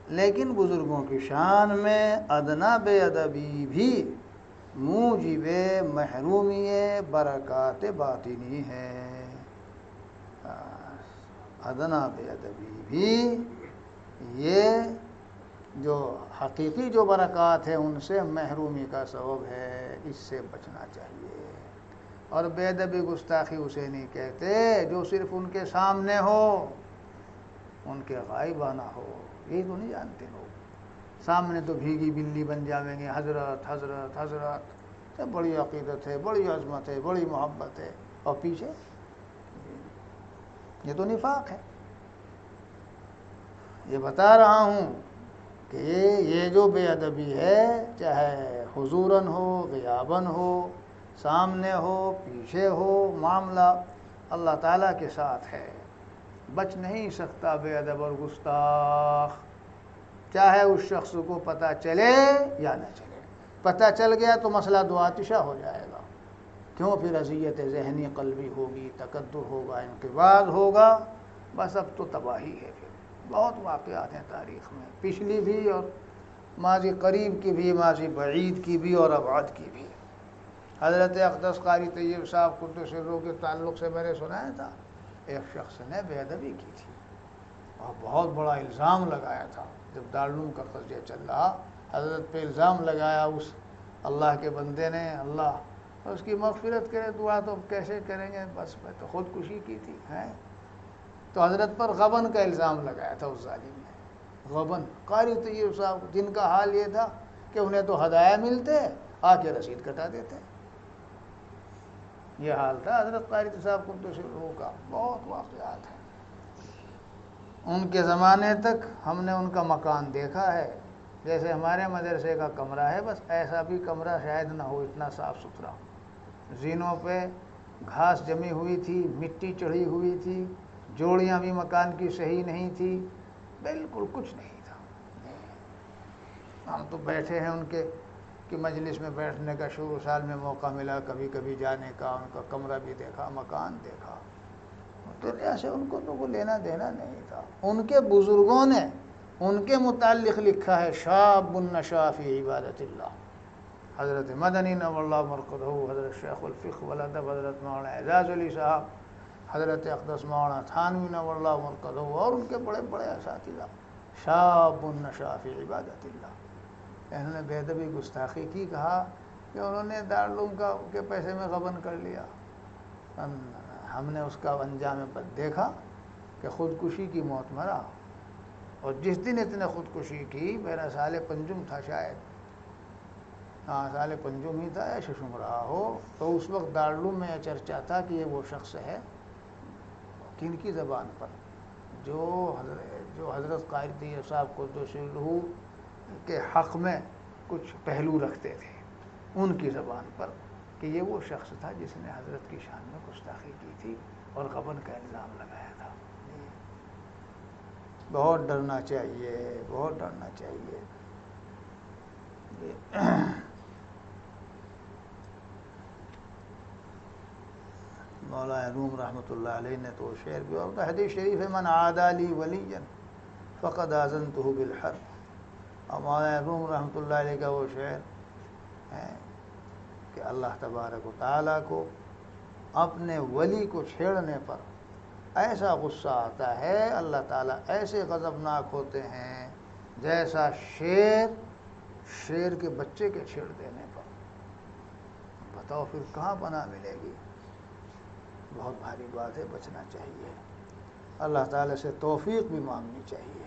لیکن بزرگوں کی شان میں ادنا بے ادبی بھی موجب محرومی برکات باطنی ہے۔ ادنا بے ادبی بھی یہ جو حقیقی جو برکات ہے ان سے محرومی کا سبب ہے، اس سے بچنا چاہیے۔ اور بے ادبی گستاخی اسے نہیں کہتے جو صرف ان کے سامنے ہو، ان کے غائبانہ ہو، یہی تو نہیں جانتے لوگ۔ سامنے تو بھیگی بلی بن جاویں گے، حضرت حضرت حضرت، بڑی عقیدت ہے، بڑی عظمت ہے، بڑی محبت ہے، اور پیچھے یہ تو نفاق ہے۔ یہ بتا رہا ہوں کہ یہ جو بے ادبی ہے، چاہے حضوراً ہو، غیاباً ہو، سامنے ہو، پیچھے ہو، معاملہ اللہ تعالیٰ کے ساتھ ہے۔ بچ نہیں سکتا بے ادب اور گستاخ، چاہے اس شخص کو پتہ چلے یا نہ چلے۔ پتہ چل گیا تو مسئلہ دو آتشہ ہو جائے گا۔ کیوں؟ پھر اذیت ذہنی قلبی ہوگی، تکدر ہوگا، انقباض ہوگا، بس اب تو تباہی ہے۔ پھر بہت واقعات ہیں تاریخ میں، پچھلی بھی اور ماضی قریب کی بھی، ماضی بعید کی بھی اور ابعد کی بھی۔ حضرت اقدس قاری طیب صاحب قدس سرہ کے تعلق سے میں نے سنایا تھا، ایک شخص نے بے ادبی کی تھی اور بہت بڑا الزام لگایا تھا۔ جب دارالعلوم کا قضیہ چل رہا، حضرت پہ الزام لگایا اس اللہ کے بندے نے، اللہ اس کی مغفرت کرے، دعا تو کیسے کریں گے، بس میں تو خودکشی کی تھی ہیں۔ تو حضرت پر غبن کا الزام لگایا تھا اس ظالم نے۔ غبن، قاری طیب صاحب جن کا حال یہ تھا کہ انہیں تو ہدایہ ملتے، آ کے رسید کٹا دیتے۔ یہ حال تھا حضرت قاری صاحب قدس سرہ کا۔ بہت واقعات ہیں۔ ان کے زمانے تک ہم نے ان کا مکان دیکھا ہے، جیسے ہمارے مدرسے کا کمرہ ہے، بس ایسا بھی کمرہ شاید نہ ہو، اتنا صاف ستھرا۔ زینوں پہ گھاس جمی ہوئی تھی، مٹی چڑھی ہوئی تھی، جوڑیاں بھی مکان کی صحیح نہیں تھی، بالکل کچھ نہیں تھا۔ ہم تو بیٹھے ہیں ان کی مجلس میں، بیٹھنے کا شروع سال میں موقع ملا، کبھی کبھی جانے کا، ان کا کمرہ بھی دیکھا، مکان دیکھا۔ دنیا سے ان کو تو کوئی لینا دینا نہیں تھا۔ ان کے بزرگوں نے ان کے متعلق لکھا ہے، شاب نشا فی عبادت اللہ، حضرت مدنی نور اللہ مرقدہ، حضرت شیخ الفقہ والادب حضرت مولانا اعجاز علی صاحب، حضرت اقدس مولانا تھانوی نور اللہ مرقدہ، اور ان کے بڑے بڑے اساتذہ، شاب نشا فی عبادت اللہ۔ انہوں نے بے ادبی گستاخی کی، کہا کہ انہوں نے دارالعلوم کے پیسے میں غبن کر لیا۔ ہم نے اس کا انجام بد دیکھا کہ خودکشی کی موت مرا، اور جس دن اتنے خودکشی کی، میرا سال پنجم تھا شاید، ہاں سال پنجم ہی تھا یا ششم رہا ہو، تو اس وقت دارالعلوم میں یہ چرچا تھا کہ یہ وہ شخص ہے کن کی زبان پر جو حضرت قاری طیب صاحب قدس سرہ کے حق میں کچھ پہلو رکھتے تھے، ان کی زبان پر، کہ یہ وہ شخص تھا جس نے حضرت کی شان میں گستاخی کی تھی اور غبن کا الزام لگایا تھا۔ بہت ڈرنا چاہیے، بہت ڈرنا چاہیے۔ مولانا روم رحمۃ اللہ علیہ نے تو شعر بھی، اور حدیث شریف ہے، من عادی لی ولیا فقد آذنتہ بالحرب۔ اور مولانا روم رحمۃ اللہ علیہ کا وہ شعر ہے کہ اللہ تبارک و تعالیٰ کو اپنے ولی کو چھیڑنے پر ایسا غصہ آتا ہے، اللہ تعالیٰ ایسے غضبناک ہوتے ہیں جیسا شیر کے بچے کے چھیڑ دینے پر۔ بتاؤ پھر کہاں پناہ ملے گی؟ بہت بھاری بات ہے، بچنا چاہیے، اللہ تعالیٰ سے توفیق بھی مانگنی چاہیے۔